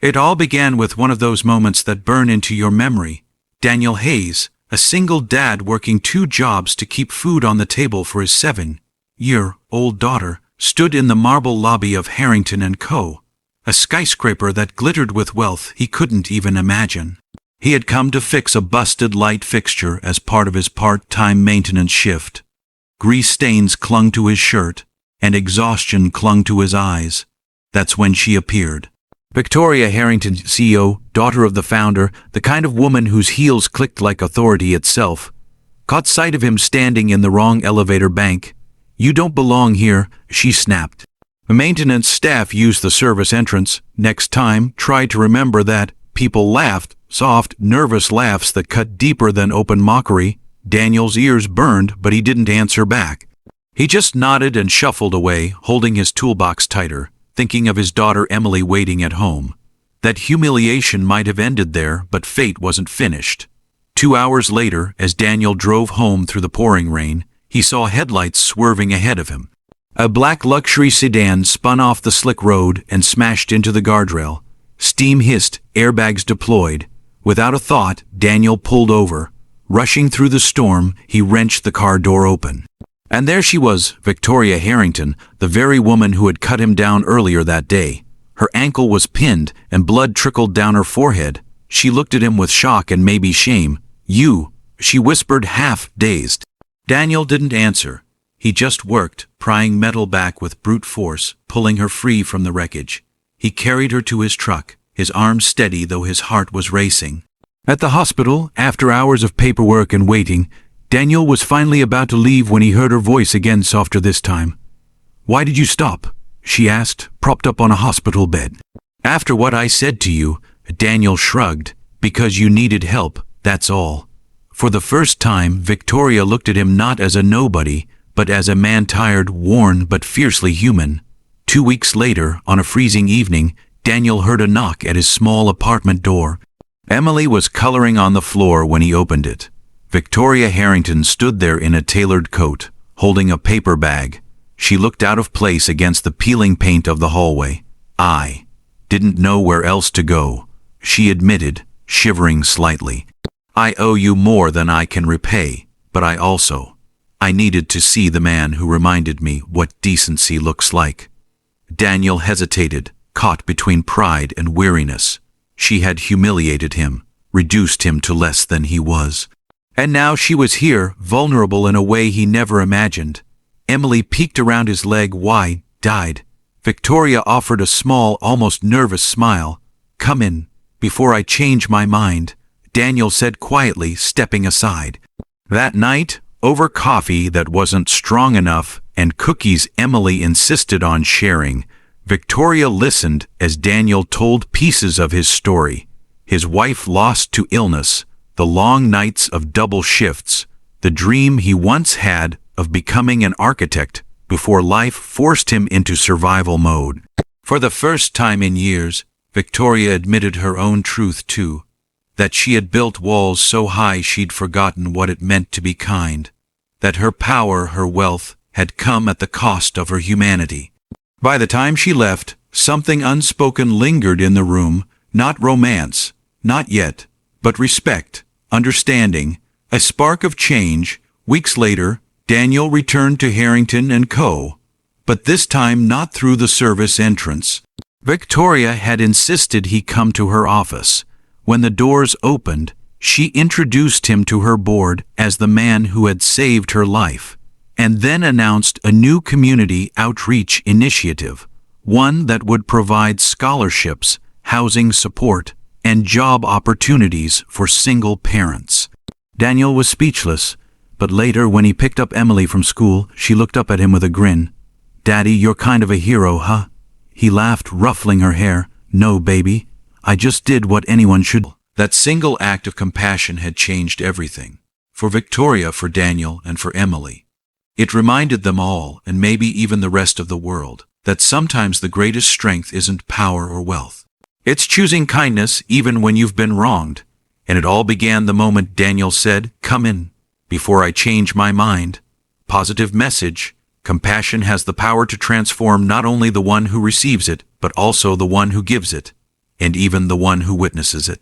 It all began with one of those moments that burn into your memory. Daniel Hayes, a single dad working 2 jobs to keep food on the table for his 7-year-old daughter, stood in the marble lobby of Harrington & Co., a skyscraper that glittered with wealth he couldn't even imagine. He had come to fix a busted light fixture as part of his part-time maintenance shift. Grease stains clung to his shirt, and exhaustion clung to his eyes. That's when she appeared. Victoria Harrington, CEO, daughter of the founder, the kind of woman whose heels clicked like authority itself, caught sight of him standing in the wrong elevator bank. "You don't belong here," she snapped. The maintenance staff used the service entrance. Next time, tried to remember that. People laughed, soft, nervous laughs that cut deeper than open mockery. Daniel's ears burned, but he didn't answer back. He just nodded and shuffled away, holding his toolbox tighter, thinking of his daughter Emily waiting at home. That humiliation might have ended there, but fate wasn't finished. 2 hours later, as Daniel drove home through the pouring rain, he saw headlights swerving ahead of him. A black luxury sedan spun off the slick road and smashed into the guardrail. Steam hissed, airbags deployed. Without a thought, Daniel pulled over. Rushing through the storm, he wrenched the car door open. And there she was, Victoria Harrington, the very woman who had cut him down earlier that day. Her ankle was pinned, and blood trickled down her forehead. She looked at him with shock and maybe shame. "You," she whispered, half dazed. Daniel didn't answer. He just worked, prying metal back with brute force, pulling her free from the wreckage. He carried her to his truck, his arms steady though his heart was racing. At the hospital, after hours of paperwork and waiting, Daniel was finally about to leave when he heard her voice again, softer this time. "Why did you stop?" she asked, propped up on a hospital bed. "After what I said to you," Daniel shrugged. "Because you needed help, that's all." For the first time, Victoria looked at him not as a nobody, but as a man tired, worn, but fiercely human. 2 weeks later, on a freezing evening, Daniel heard a knock at his small apartment door. Emily was coloring on the floor when he opened it. Victoria Harrington stood there in a tailored coat, holding a paper bag. She looked out of place against the peeling paint of the hallway. "I didn't know where else to go," she admitted, shivering slightly. "I owe you more than I can repay, but I needed to see the man who reminded me what decency looks like." Daniel hesitated, caught between pride and weariness. She had humiliated him, reduced him to less than he was. And now she was here, vulnerable in a way he never imagined. Emily peeked around his leg. "Why, died?" Victoria offered a small, almost nervous smile. "Come in, before I change my mind," Daniel said quietly, stepping aside. That night, over coffee that wasn't strong enough and cookies Emily insisted on sharing, Victoria listened as Daniel told pieces of his story. His wife lost to illness, the long nights of double shifts, the dream he once had of becoming an architect before life forced him into survival mode. For the first time in years, Victoria admitted her own truth too, that she had built walls so high she'd forgotten what it meant to be kind, that her power, her wealth, had come at the cost of her humanity. By the time she left, something unspoken lingered in the room, not romance, not yet, but respect, understanding, a spark of change. Weeks later, Daniel returned to Harrington & Co., but this time not through the service entrance. Victoria had insisted he come to her office. When the doors opened, she introduced him to her board as the man who had saved her life, and then announced a new community outreach initiative, one that would provide scholarships, housing support, and job opportunities for single parents. Daniel was speechless, but later when he picked up Emily from school, she looked up at him with a grin. "Daddy, you're kind of a hero, huh?" He laughed, ruffling her hair. "No, baby. I just did what anyone should." That single act of compassion had changed everything. For Victoria, for Daniel, and for Emily. It reminded them all, and maybe even the rest of the world, that sometimes the greatest strength isn't power or wealth. It's choosing kindness even when you've been wronged. And it all began the moment Daniel said, "Come in, before I change my mind." Positive message. Compassion has the power to transform not only the one who receives it, but also the one who gives it. and even the one who witnesses it.